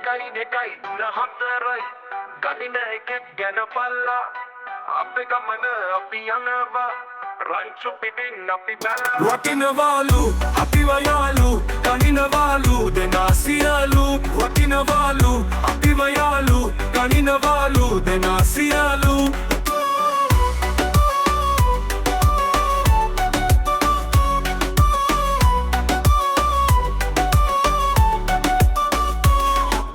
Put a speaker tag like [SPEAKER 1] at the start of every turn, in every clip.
[SPEAKER 1] එකයි දෙකයි තුන හතරයි ගණින එකෙක් ගැන පල්ලා අපේ ගමන අපි යනවා රංචු පිටින් අපි බැලලා
[SPEAKER 2] වටිනවාලු අපිව යාලු ගණිනවාලු දෙනා සියලු වටිනවාලු අපිව යාලු ගණිනවාලු දෙනා සියලු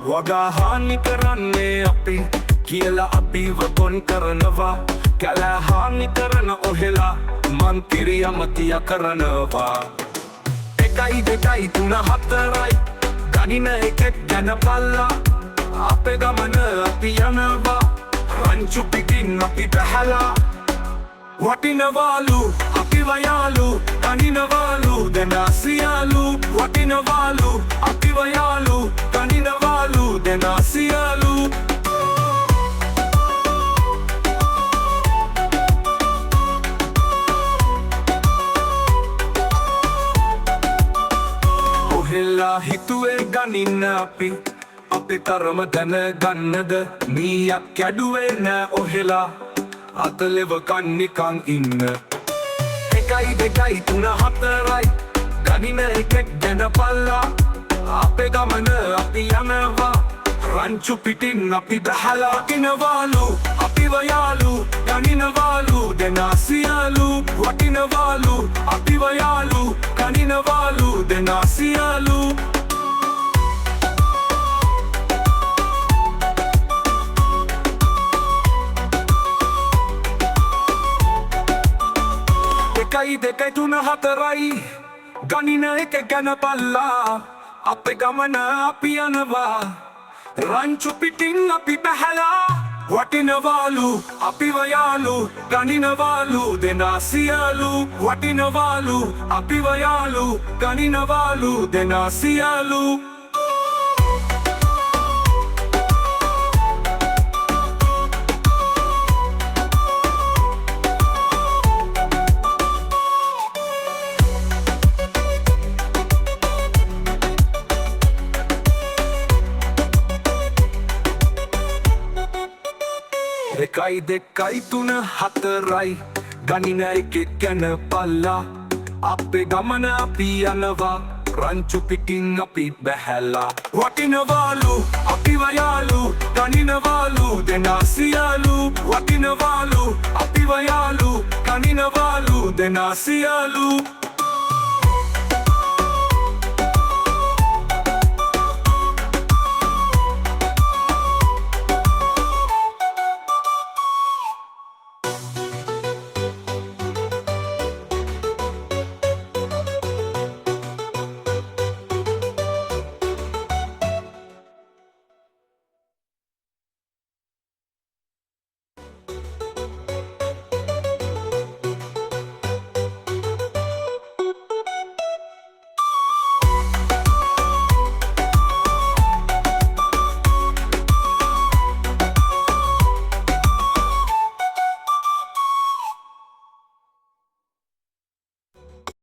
[SPEAKER 2] වගහානි කරන්නේ අපි කියලා අපිව කොන් කරනවා කලහානි කරන ඔහෙලා මන්තිරිය මතිය කරනවා එකයි දෙකයි තුන හතරයි ගණින එකෙක් ගැන පල්ලා අපේ ගමන අපි යනවා රංචු පිටින් අපි බැහැලා වටිනවාලු අපිව යාලු ගණිනවාලු දෙනා සියලු වටිනවාලු අපිව යාලු ගණිනවාලු දෙනා සියලු ඔහෙලා හිතුවේ ගණින්න අපි තරම දැනගන්නද මීයක් කැඩුවේ නෑ ඔහෙලා අතලෙව කන්නිකං ඉන්න එකයි දෙකයි තුන හතරයි ගණින එකෙක් ගැන පල්ලා අපේ ගමන අපි යනවා රංචු පිටින් අපි බැහැලා වටිනවාලු අපිව යාලු ගණිනවාලු දෙනා සියලු වටිනවාලු අපිව යාලු ගණිනවාලු දෙනා සියලු එකයි දෙකයි තුන හතරයි ගණින එක ගැන පල්ලා අපේ ගමන අපි යනවා රංචු පිටින් අපි බැහැලා වටිනවාලු අපිව යාලු ගණිනවාලු දෙනා සියලු වටිනවාලු අපිව යාලු ගණිනවාලු දෙනා සියලු එකයි දෙකයි තුන හතරයි ගණින එකෙක් ගැන පල්ලා අපේ ගමන අපි යනවා රංචු පිටින් අපි බැහැලා වටිනවාලු අපිව යාලු ගණිනවාලු දෙනා සියලු වටිනවාලු අපිව යාලු ගණිනවාලු දෙනා සියලු